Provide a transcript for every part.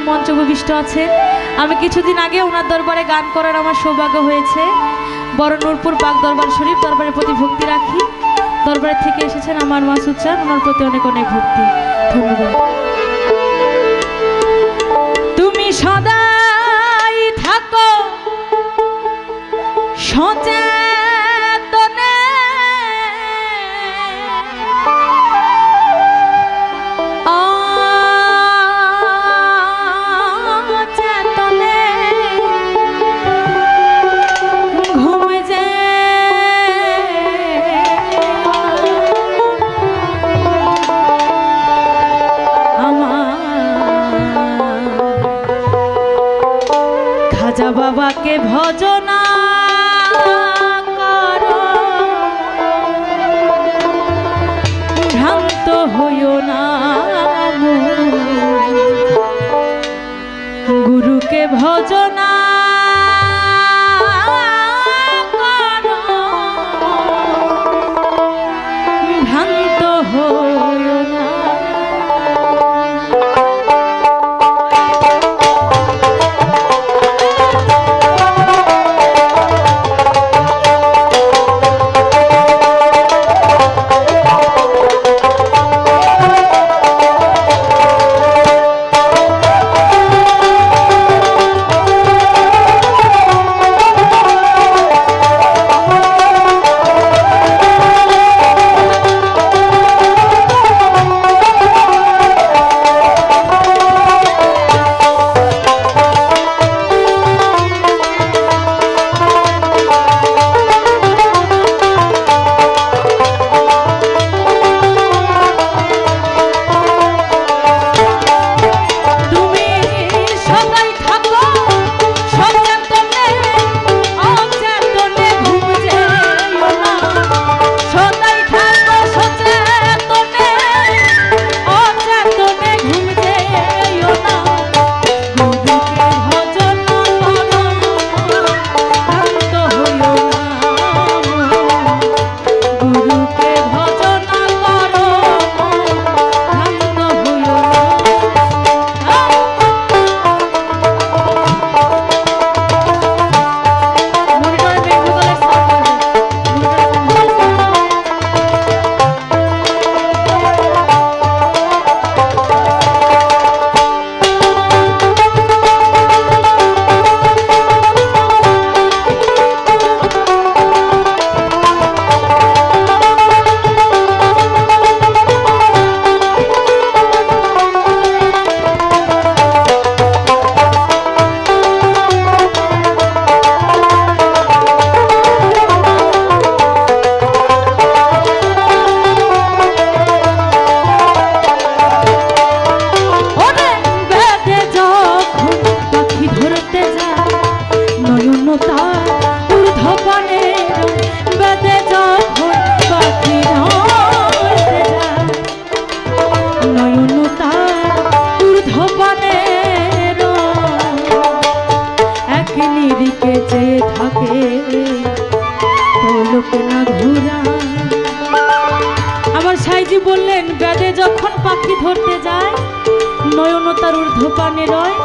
মঞ্চ উপবিষ্ট আছেন। আমি কিছুদিন আগে ওনার দরবারে গান করার আমার সৌভাগ্য হয়েছে। বড় নূরপুর পাক দরবার শরীফ দরবারের প্রতি ভক্তি রাখি। দরবারে থেকে এসেছেন আমার মাসুদ চান, ওনার প্রতি অনেক অনেক ভক্তি। ধন্যবাদ। তুমি সদাই থাকো সচেতনে, অচেতনে ঘুমে যে খাজা বাবাকে ভজনা করো, ভ্রান্ত হইও না, গুরুকে ভজনা করো, ভ্রান্ত হইও না। আমার সাইজি বললেন বেদে যখন পাখি ধরতে যায় নয়ন তার ঊর্ধ্বপানে রয়।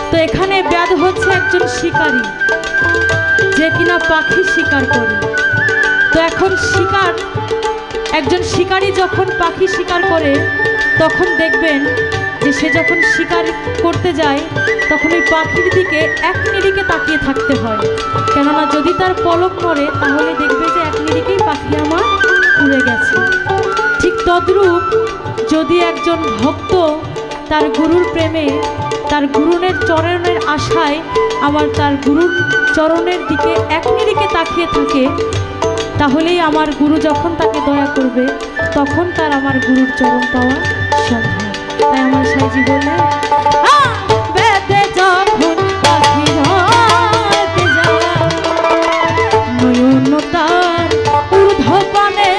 তো এখানে বেদ হচ্ছে একজন শিকারী যে কিনা পাখি শিকার করে। তো এখন একজন শিকারী যখন পাখি শিকার করে তখন দেখবেন যে সে যখন শিকার করতে যায় তখন ওই পাখির দিকে এক নিরিখে তাকিয়ে থাকতে হয়, কেননা যদি তার পলক নড়ে তাহলে দেখবে যে এক নিরিখেই পাখি আমার উড়ে গেছে। ঠিক তদ্রূপ যদি একজন ভক্ত তার গুরুর প্রেমে তার গুরুনের চরণের আশায় আমার তার গুরুর চরণের দিকে এক নিরিখে তাকিয়ে থাকে তাহলেই আমার গুরু যখন তাকে দয়া করবে তখন তার আমার গুরুর চরণ পাওয়া সম্ভব। তাই আমার সাইজি বললেন বেদে যখন পাখি ধরতে যায় নয়ন তার ঊর্ধ্বপানে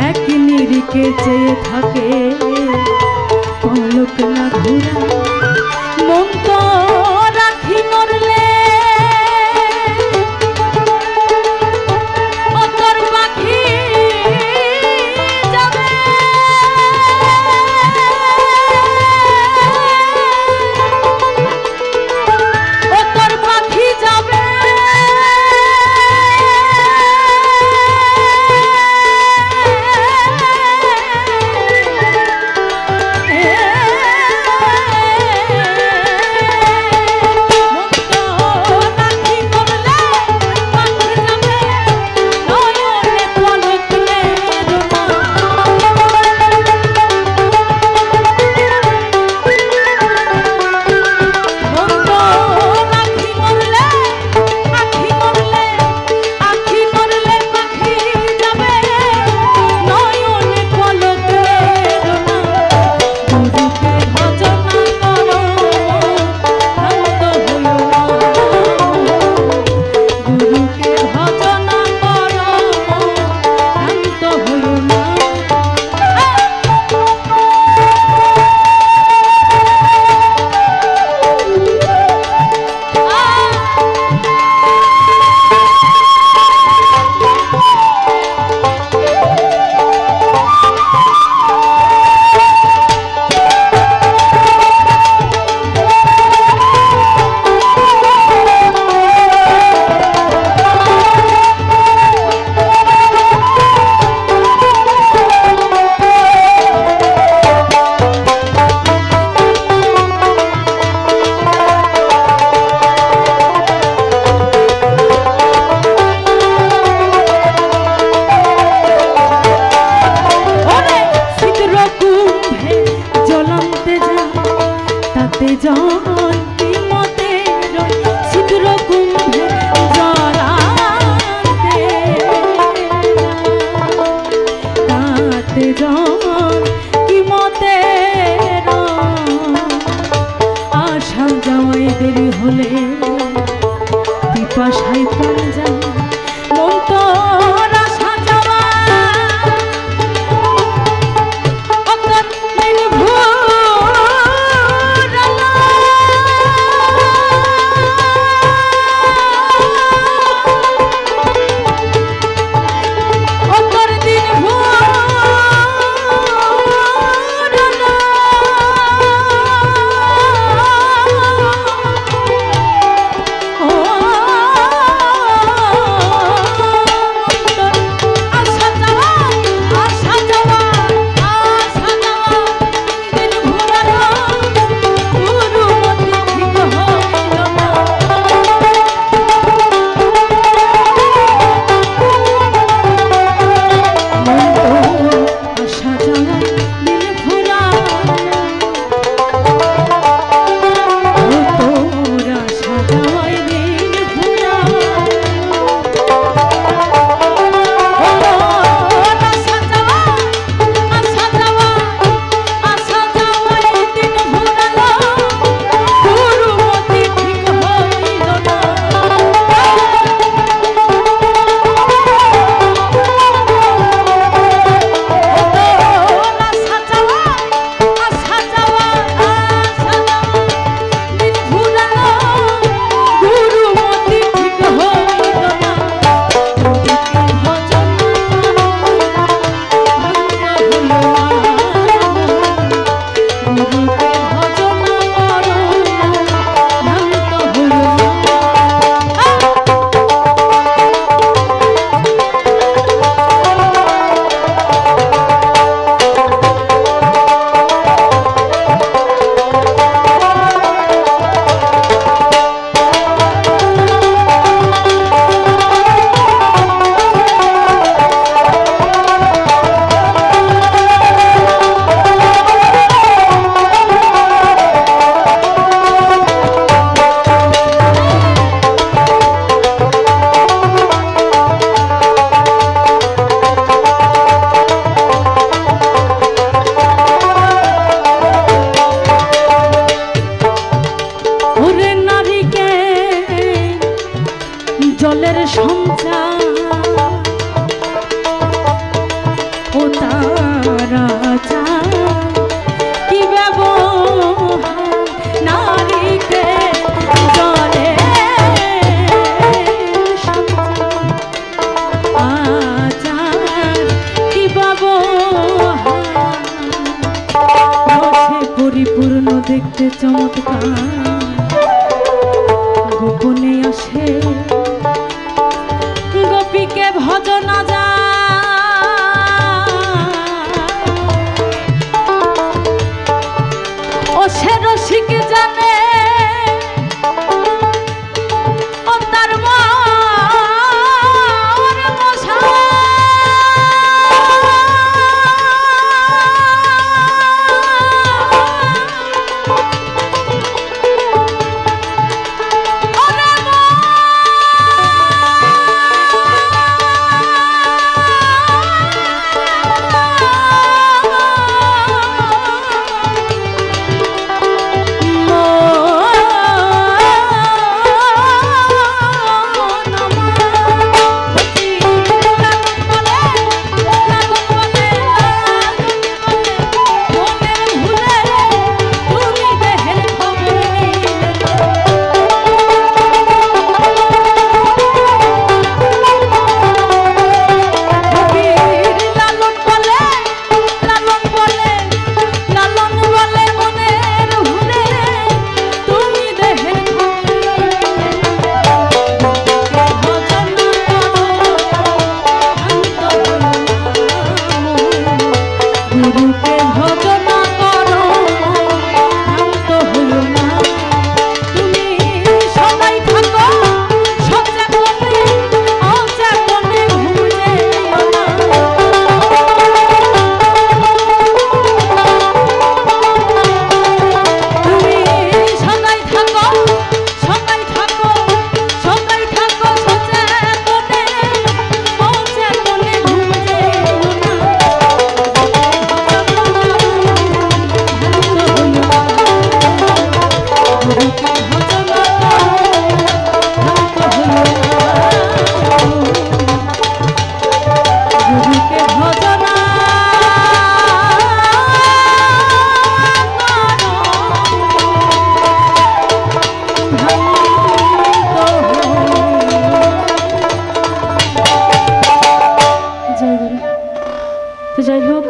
এক নিরিখে চেয়ে থাকে পলক না ঘুরা মন তো রাখি নড়লে বাসায় প্রাণ যায় মন তোর আশা যাওয়া অতর দিন ভোরালো অতর দিন ভোরালো জলের সঞ্চার ও তারা কি ব্যবহার নারীকে জলের সঞ্চার কি ব্যবহার পরিপূর্ণ দেখতে চমৎকার গোপনে আসে তো যাই হোক